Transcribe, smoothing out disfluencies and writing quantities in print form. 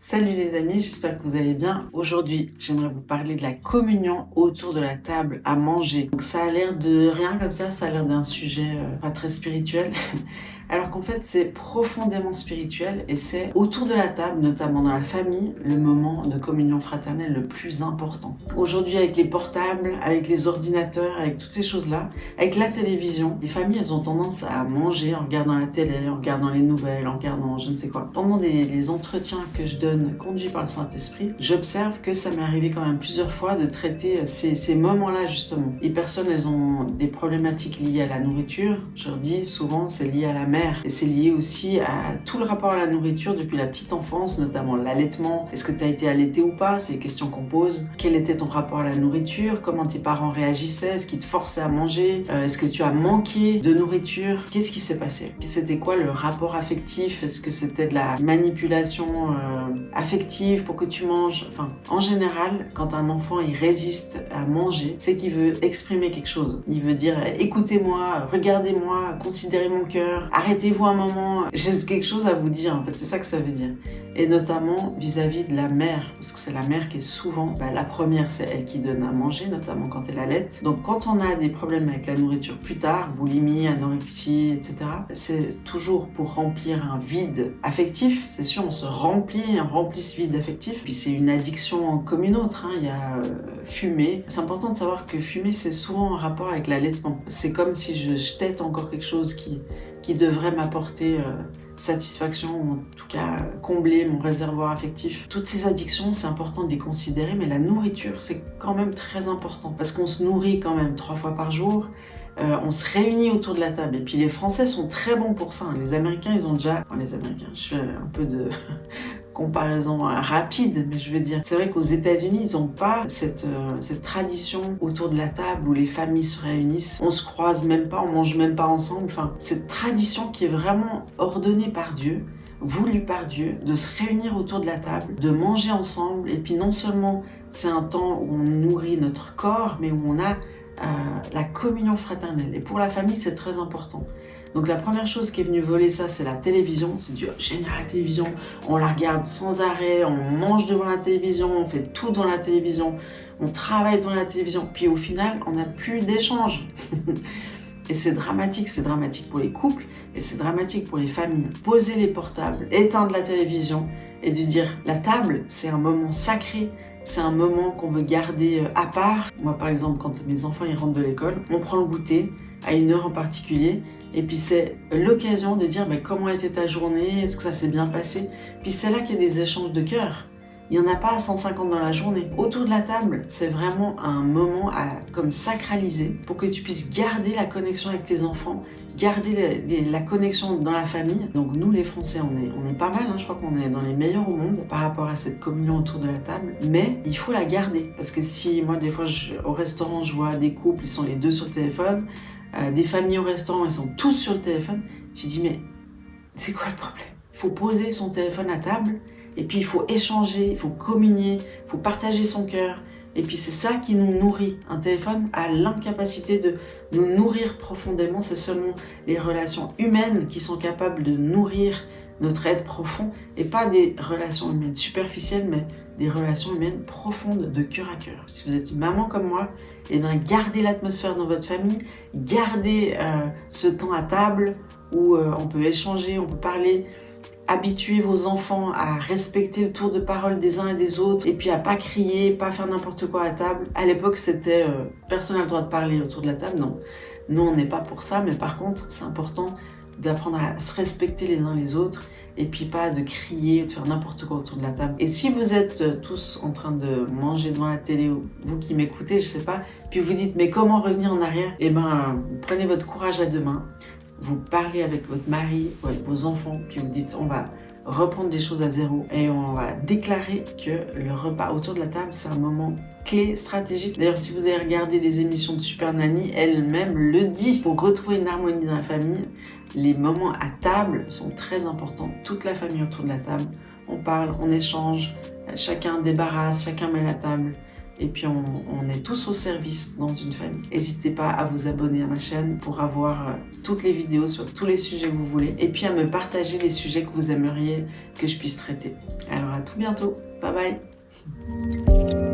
Salut les amis, j'espère que vous allez bien. Aujourd'hui, j'aimerais vous parler de la communion autour de la table à manger. Donc ça a l'air de rien comme ça a l'air d'un sujet pas très spirituel. Alors qu'en fait, c'est profondément spirituel et c'est autour de la table, notamment dans la famille, le moment de communion fraternelle le plus important. Aujourd'hui, avec les portables, avec les ordinateurs, avec toutes ces choses-là, avec la télévision, les familles, elles ont tendance à manger en regardant la télé, en regardant les nouvelles, en regardant je ne sais quoi. Pendant les entretiens que je donne, conduits par le Saint-Esprit, j'observe que ça m'est arrivé quand même plusieurs fois de traiter ces moments-là, justement. Les personnes, elles ont des problématiques liées à la nourriture. Je leur dis souvent, c'est lié à la mère. Et c'est lié aussi à tout le rapport à la nourriture depuis la petite enfance, notamment l'allaitement. Est-ce que tu as été allaité ou pas? C'est les questions qu'on pose. Quel était ton rapport à la nourriture? Comment tes parents réagissaient? Est-ce qu'ils te forçaient à manger? Est-ce que tu as manqué de nourriture? Qu'est-ce qui s'est passé? C'était quoi le rapport affectif? Est-ce que c'était de la manipulation affective pour que tu manges? Enfin, en général, quand un enfant il résiste à manger, c'est qu'il veut exprimer quelque chose. Il veut dire écoutez-moi, regardez-moi, considérez mon cœur, arrêtez-vous un moment, j'ai quelque chose à vous dire. En fait, c'est ça que ça veut dire. Et notamment vis-à-vis de la mère, parce que c'est la mère qui est souvent, la première, c'est elle qui donne à manger, notamment quand elle allaite. Donc quand on a des problèmes avec la nourriture plus tard, boulimie, anorexie, etc., c'est toujours pour remplir un vide affectif. C'est sûr, on se remplit ce vide affectif. Puis c'est une addiction comme une autre. Il y a fumer. C'est important de savoir que fumer, c'est souvent en rapport avec l'allaitement. C'est comme si je tète encore quelque chose qui devrait m'apporter satisfaction, ou en tout cas combler mon réservoir affectif. Toutes ces addictions, c'est important de les considérer, mais la nourriture, c'est quand même très important parce qu'on se nourrit quand même 3 fois par jour. On se réunit autour de la table. Et puis les Français sont très bons pour ça. Les Américains, ils ont déjà... Enfin, les Américains, je fais un peu de comparaison rapide, mais je veux dire, c'est vrai qu'aux États-Unis, ils n'ont pas cette tradition autour de la table où les familles se réunissent. On se croise même pas, on mange même pas ensemble. Enfin, cette tradition qui est vraiment ordonnée par Dieu, voulue par Dieu, de se réunir autour de la table, de manger ensemble. Et puis non seulement c'est un temps où on nourrit notre corps, mais où on a la communion fraternelle. Et pour la famille, c'est très important. Donc la première chose qui est venue voler ça, c'est la télévision. C'est du génial, la télévision, on la regarde sans arrêt, on mange devant la télévision, on fait tout devant la télévision, on travaille devant la télévision, puis au final, on n'a plus d'échange. Et c'est dramatique pour les couples et c'est dramatique pour les familles. Poser les portables, éteindre la télévision et de dire la table, c'est un moment sacré. C'est un moment qu'on veut garder à part. Moi, par exemple, quand mes enfants ils rentrent de l'école, on prend le goûter à une heure en particulier. Et puis, c'est l'occasion de dire comment était ta journée, est-ce que ça s'est bien passé. Puis, c'est là qu'il y a des échanges de cœur. Il n'y en a pas 150 dans la journée. Autour de la table, c'est vraiment un moment à comme sacraliser pour que tu puisses garder la connexion avec tes enfants, garder la connexion dans la famille. Donc nous les Français, on est pas mal, je crois qu'on est dans les meilleurs au monde par rapport à cette communion autour de la table. Mais il faut la garder parce que si moi des fois au restaurant je vois des couples, ils sont les deux sur le téléphone, des familles au restaurant, ils sont tous sur le téléphone, tu te dis mais c'est quoi le problème? Il faut poser son téléphone à table. Et puis il faut échanger, il faut communier, il faut partager son cœur. Et puis c'est ça qui nous nourrit. Un téléphone a l'incapacité de nous nourrir profondément. C'est seulement les relations humaines qui sont capables de nourrir notre être profond. Et pas des relations humaines superficielles, mais des relations humaines profondes de cœur à cœur. Si vous êtes une maman comme moi, gardez l'atmosphère dans votre famille. Gardez ce temps à table où on peut échanger, on peut parler. Habituez vos enfants à respecter le tour de parole des uns et des autres et puis à pas crier, pas faire n'importe quoi à table. À l'époque, c'était personne n'a le droit de parler autour de la table. Non, nous on n'est pas pour ça, mais par contre, c'est important d'apprendre à se respecter les uns les autres et puis pas de crier, de faire n'importe quoi autour de la table. Et si vous êtes tous en train de manger devant la télé, ou vous qui m'écoutez, je sais pas, puis vous dites mais comment revenir en arrière? Prenez votre courage à deux mains. Vous parlez avec votre mari ou avec vos enfants, puis vous dites on va reprendre des choses à zéro et on va déclarer que le repas autour de la table, c'est un moment clé, stratégique. D'ailleurs, si vous avez regardé les émissions de Super Nanny, elle-même le dit. Pour retrouver une harmonie dans la famille, les moments à table sont très importants. Toute la famille autour de la table, on parle, on échange, chacun débarrasse, chacun met la table. Et puis on est tous au service dans une famille. N'hésitez pas à vous abonner à ma chaîne pour avoir toutes les vidéos sur tous les sujets que vous voulez. Et puis à me partager les sujets que vous aimeriez que je puisse traiter. Alors à tout bientôt. Bye bye.